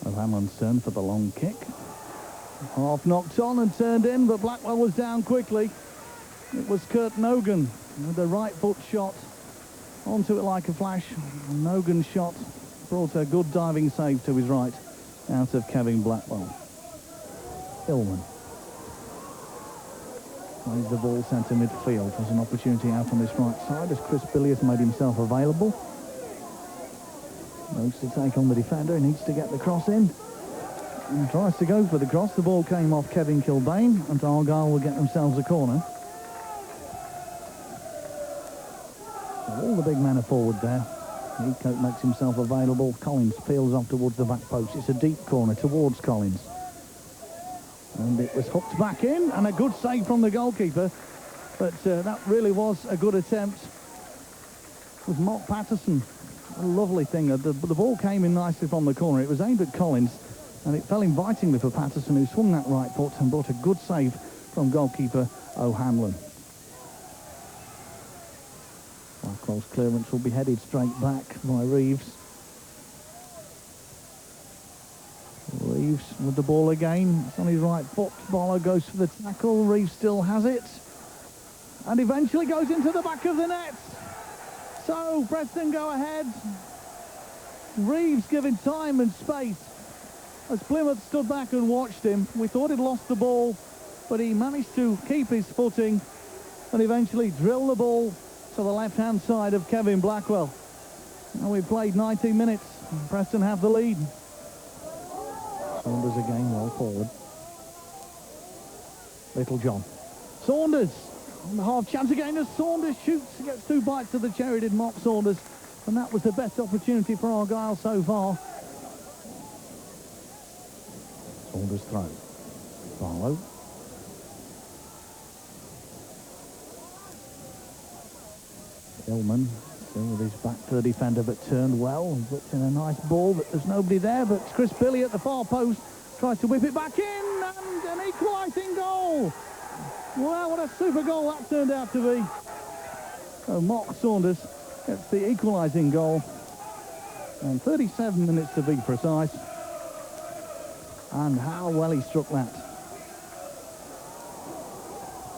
O'Hanlon's turn for the long kick. Half knocked on and turned in, but Blackwell was down quickly. It was Kurt Nogan with a right foot shot onto it like a flash. Nogan's shot brought a good diving save to his right out of Kevin Blackwell. Hillman plays the ball centre midfield. There's an opportunity out on this right side as Chris Billius made himself available. Knows to take on the defender. He needs to get the cross in. And tries to go for the cross. The ball came off Kevin Kilbane, and Argyle will get themselves a corner. So all the big men are forward there. Heathcote makes himself available. Collins peels off towards the back post. It's a deep corner towards Collins. And it was hooked back in, and a good save from the goalkeeper. But that really was a good attempt. It was Mark Patterson. A lovely thing. The ball came in nicely from the corner. It was aimed at Collins, and it fell invitingly for Patterson, who swung that right foot and brought a good save from goalkeeper O'Hanlon. Blackwell's clearance will be headed straight back by Reeves. Reeves with the ball again. It's on his right foot. Barlow goes for the tackle. Reeves still has it. And eventually goes into the back of the net. So Preston go ahead. Reeves given time and space as Plymouth stood back and watched him. We thought he'd lost the ball, but he managed to keep his footing and eventually drill the ball to the left-hand side of Kevin Blackwell. Now we've played 90 minutes. Preston have the lead. Saunders again well forward. Little John. Saunders on the half chance again as Saunders shoots. Gets 2 bites of the cherry, did Mark Saunders. And that was the best opportunity for Argyle so far. Saunders throw. Barlow. Hillman still with his back to the defender, but turned well and whipped in a nice ball, but there's nobody there. But Chris Billy at the far post tries to whip it back in, and an equalising goal. Wow, what a super goal that turned out to be. So Mark Saunders gets the equalising goal, and 37 minutes to be precise. And how well he struck that.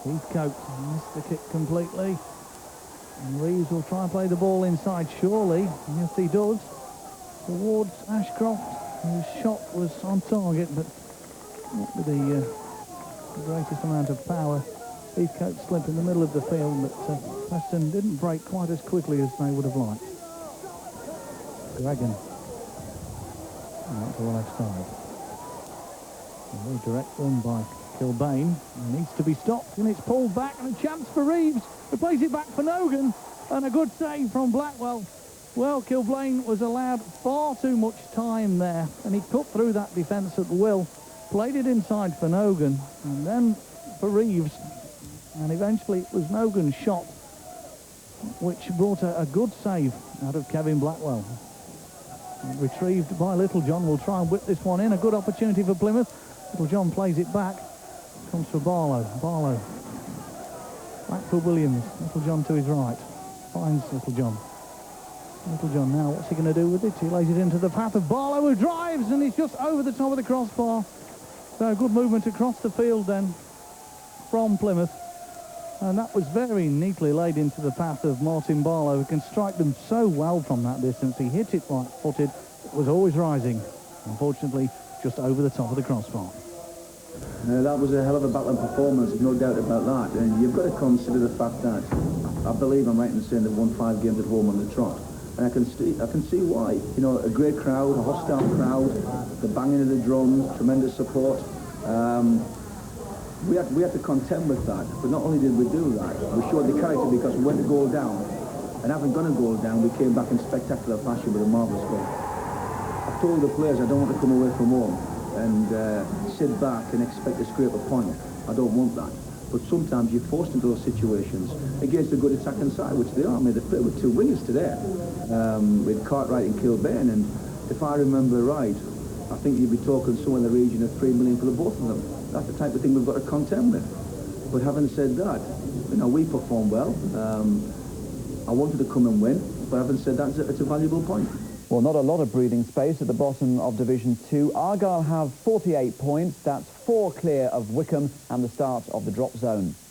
Heathcote missed the kick completely. And Reeves will try and play the ball inside, surely. Yes, he does. Towards Ashcroft, whose shot was on target, but not with the greatest amount of power. Heathcote slipped in the middle of the field, but Preston didn't break quite as quickly as they would have liked. Dragon. Out to the left side. A very direct run by Kilbane. It needs to be stopped, and it's pulled back, and a chance for Reeves, who plays it back for Nogan, and a good save from Blackwell. Well, Kilbane was allowed far too much time there, and he cut through that defence at will, played it inside for Nogan, and then for Reeves, and eventually it was Nogan's shot which brought a good save out of Kevin Blackwell. Retrieved by Little John. Will try and whip this one in. A good opportunity for Plymouth. Little John plays it back. Comes for Barlow. Barlow. Back for Williams. Little John to his right. Finds Little John. Little John now, what's he going to do with it? He lays it into the path of Barlow, who drives, and he's just over the top of the crossbar. So a good movement across the field then from Plymouth. And that was very neatly laid into the path of Martin Barlow, who can strike them so well from that distance. He hit it right-footed. It was always rising. Unfortunately, just over the top of the crossbar. That was a hell of a battling performance, no doubt about that. And you've got to consider the fact that I believe I'm right in saying they've won 5 games at home on the trot. And I can see why. You know, a great crowd, a hostile crowd, the banging of the drums, tremendous support. We had to contend with that, but not only did we do that, we showed the character because we went to goal down, and having gone a goal down, we came back in spectacular fashion with a marvellous goal. I've told the players I don't want to come away from home and sit back and expect to scrape a point. I don't want that. But sometimes you're forced into those situations against a good attacking side, which they are. I mean, they played with 2 wingers today, with Cartwright and Kilbane, and if I remember right, I think you'd be talking somewhere in the region of 3 million for the both of them. That's the type of thing we've got to contend with. But having said that, you know, we performed well. I wanted to come and win, but having said that, it's a valuable point. Well, not a lot of breathing space at the bottom of Division 2. Argyle have 48 points. That's 4 clear of Wycombe and the start of the drop zone.